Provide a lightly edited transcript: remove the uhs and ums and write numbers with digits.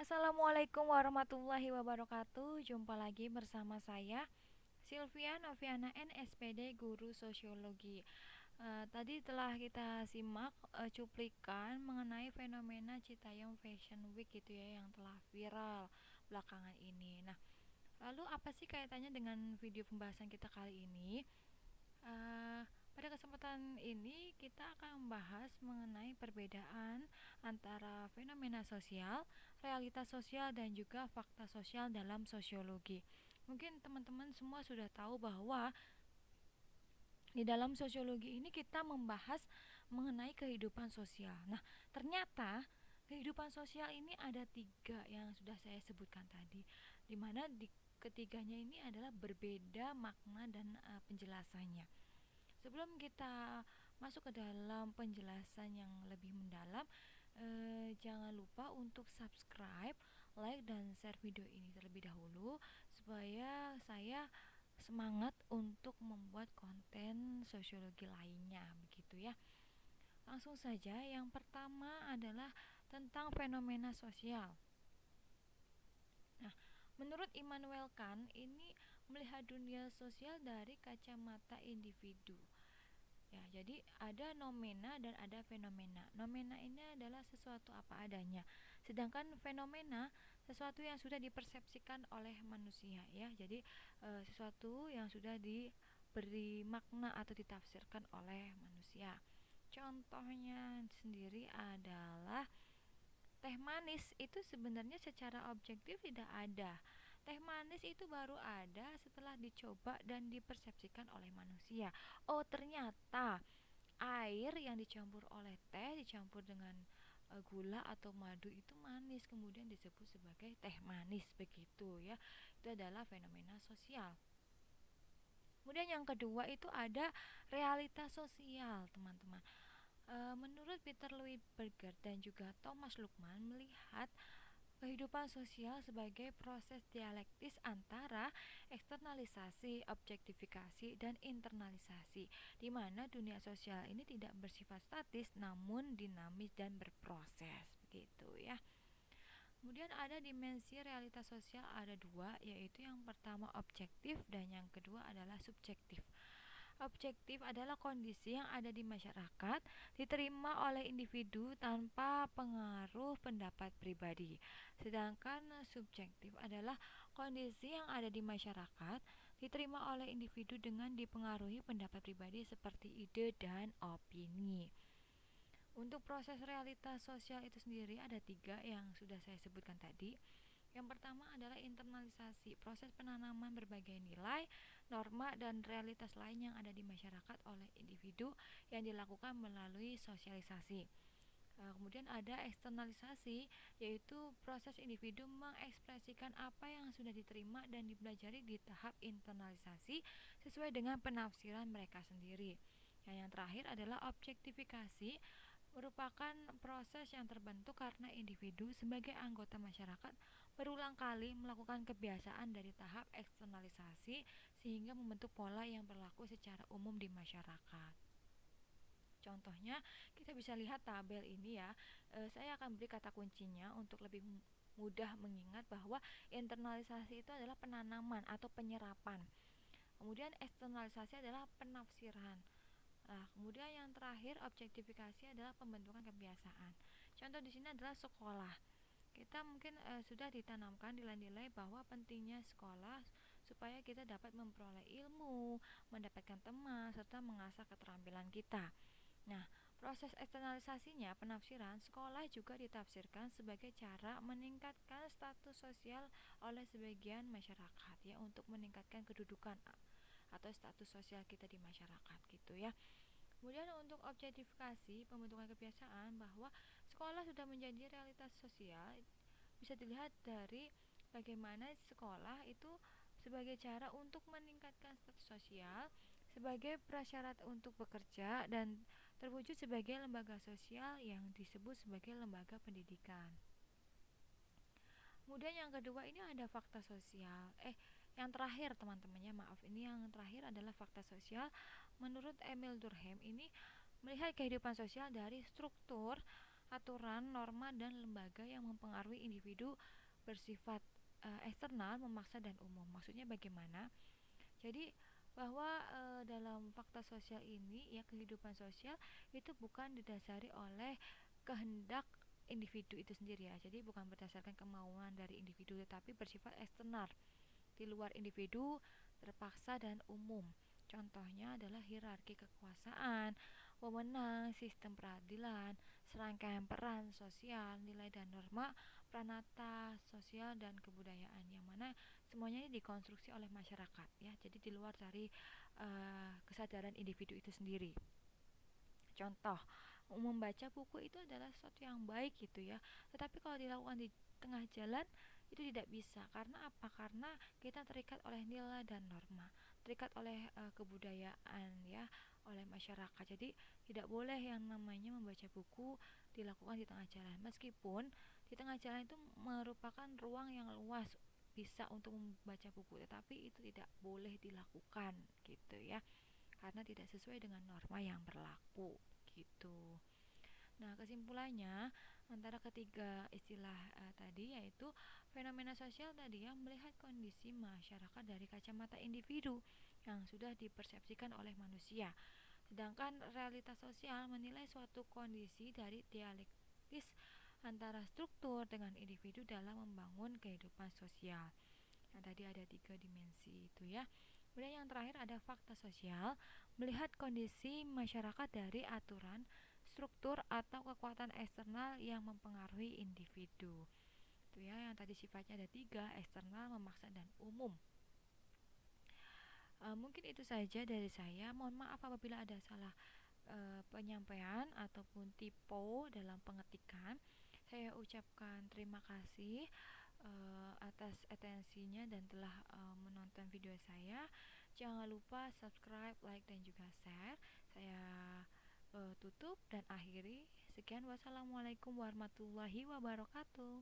Assalamualaikum warahmatullahi wabarakatuh. Jumpa lagi bersama saya Sylvia Noviana NSPD Guru Sosiologi. Tadi telah kita simak cuplikan mengenai fenomena Citayam Fashion Week gitu ya yang telah viral belakangan ini. Nah, lalu apa sih kaitannya dengan video pembahasan kita kali ini? Eh, Pada kesempatan ini kita akan membahas mengenai perbedaan antara fenomena sosial, realitas sosial, dan juga fakta sosial dalam sosiologi. Mungkin teman-teman semua sudah tahu bahwa di dalam sosiologi ini kita membahas mengenai kehidupan sosial. Nah, ternyata kehidupan sosial ini ada tiga yang sudah saya sebutkan tadi, di mana di ketiganya ini adalah berbeda makna dan penjelasannya. Sebelum kita masuk ke dalam penjelasan yang lebih mendalam, jangan lupa untuk subscribe, like, dan share video ini terlebih dahulu supaya saya semangat untuk membuat konten sosiologi lainnya, begitu ya. Langsung saja, yang pertama adalah tentang fenomena sosial. Nah, menurut Immanuel Kant, ini melihat dunia sosial dari kacamata individu. Ya, jadi ada nomena dan ada fenomena. Nomena ini adalah sesuatu apa adanya. Sedangkan fenomena sesuatu yang sudah dipersepsikan oleh manusia ya. Jadi sesuatu yang sudah diberi makna atau ditafsirkan oleh manusia. Contohnya sendiri adalah teh manis itu sebenarnya secara objektif tidak ada. Teh manis itu baru ada setelah dicoba dan dipersepsikan oleh manusia. Oh, ternyata air yang dicampur oleh teh dicampur dengan gula atau madu itu manis, kemudian disebut sebagai teh manis, begitu ya. Itu adalah fenomena sosial. Kemudian yang kedua itu ada realitas sosial, teman-teman. Menurut Peter Louis Berger dan juga Thomas Lukman melihat kehidupan sosial sebagai proses dialektis antara eksternalisasi, objektifikasi, dan internalisasi, di mana dunia sosial ini tidak bersifat statis namun dinamis dan berproses, begitu ya. Kemudian ada dimensi realitas sosial, ada dua, yaitu yang pertama objektif dan yang kedua adalah subjektif. Objektif adalah kondisi yang ada di masyarakat, diterima oleh individu tanpa pengaruh pendapat pribadi. Sedangkan subjektif adalah kondisi yang ada di masyarakat, diterima oleh individu dengan dipengaruhi pendapat pribadi seperti ide dan opini. Untuk proses realitas sosial itu sendiri ada tiga yang sudah saya sebutkan tadi. Yang pertama adalah internalisasi, proses penanaman berbagai nilai, norma, dan realitas lain yang ada di masyarakat oleh individu yang dilakukan melalui sosialisasi. Kemudian ada eksternalisasi, yaitu proses individu mengekspresikan apa yang sudah diterima dan dipelajari di tahap internalisasi sesuai dengan penafsiran mereka sendiri. Yang terakhir adalah objektifikasi, merupakan proses yang terbentuk karena individu sebagai anggota masyarakat berulang kali melakukan kebiasaan dari tahap eksternalisasi sehingga membentuk pola yang berlaku secara umum di masyarakat. Contohnya, kita bisa lihat tabel ini ya. Saya akan beri kata kuncinya untuk lebih mudah mengingat bahwa internalisasi itu adalah penanaman atau penyerapan. Kemudian eksternalisasi adalah penafsiran. Nah, kemudian yang terakhir objektifikasi adalah pembentukan kebiasaan. Contoh di sini adalah sekolah. Kita mungkin sudah ditanamkan nilai-nilai bahwa pentingnya sekolah supaya kita dapat memperoleh ilmu, mendapatkan teman, serta mengasah keterampilan kita. Nah, proses eksternalisasinya, penafsiran, sekolah juga ditafsirkan sebagai cara meningkatkan status sosial oleh sebagian masyarakat ya untuk meningkatkan kedudukan atau status sosial kita di masyarakat gitu ya. Kemudian untuk objektifikasi pembentukan kebiasaan bahwa sekolah sudah menjadi realitas sosial bisa dilihat dari bagaimana sekolah itu sebagai cara untuk meningkatkan status sosial, sebagai prasyarat untuk bekerja dan terwujud sebagai lembaga sosial yang disebut sebagai lembaga pendidikan. Kemudian yang kedua ini ada fakta sosial. Yang terakhir teman-temannya, maaf, ini yang terakhir adalah fakta sosial. Menurut Emil Durkheim ini melihat kehidupan sosial dari struktur aturan, norma, dan lembaga yang mempengaruhi individu bersifat eksternal, memaksa, dan umum. Maksudnya bagaimana? Jadi bahwa dalam fakta sosial ini ya, kehidupan sosial itu bukan didasari oleh kehendak individu itu sendiri ya. Jadi bukan berdasarkan kemauan dari individu tetapi bersifat eksternal, di luar individu, terpaksa dan umum. Contohnya adalah hierarki kekuasaan, wewenang, sistem peradilan, serangkaian peran sosial, nilai dan norma, pranata sosial dan kebudayaan, yang mana semuanya ini dikonstruksi oleh masyarakat ya. Jadi di luar dari kesadaran individu itu sendiri. Contoh, membaca buku itu adalah sesuatu yang baik gitu ya. Tetapi kalau dilakukan di tengah jalan itu tidak bisa. Karena apa? Karena kita terikat oleh nilai dan norma, terikat oleh kebudayaan ya, oleh masyarakat. Jadi tidak boleh yang namanya membaca buku dilakukan di tengah jalan. Meskipun di tengah jalan itu merupakan ruang yang luas bisa untuk membaca buku, tetapi itu tidak boleh dilakukan gitu ya, karena tidak sesuai dengan norma yang berlaku gitu. Nah, kesimpulannya antara ketiga istilah tadi, yaitu fenomena sosial tadi yang melihat kondisi masyarakat dari kacamata individu yang sudah dipersepsikan oleh manusia. Sedangkan realitas sosial menilai suatu kondisi dari dialektis antara struktur dengan individu dalam membangun kehidupan sosial. Nah, tadi ada tiga dimensi itu ya. Kemudian yang terakhir ada fakta sosial, melihat kondisi masyarakat dari aturan, struktur atau kekuatan eksternal yang mempengaruhi individu. Itu ya, yang tadi sifatnya ada tiga, eksternal, memaksa, dan umum. Mungkin itu saja dari saya. Mohon maaf apabila ada salah penyampaian ataupun typo dalam pengetikan. Saya ucapkan terima kasih atas atensinya dan telah menonton video saya. Jangan lupa subscribe, like, dan juga share. Saya tutup dan akhiri. Sekian, wassalamualaikum warahmatullahi wabarakatuh.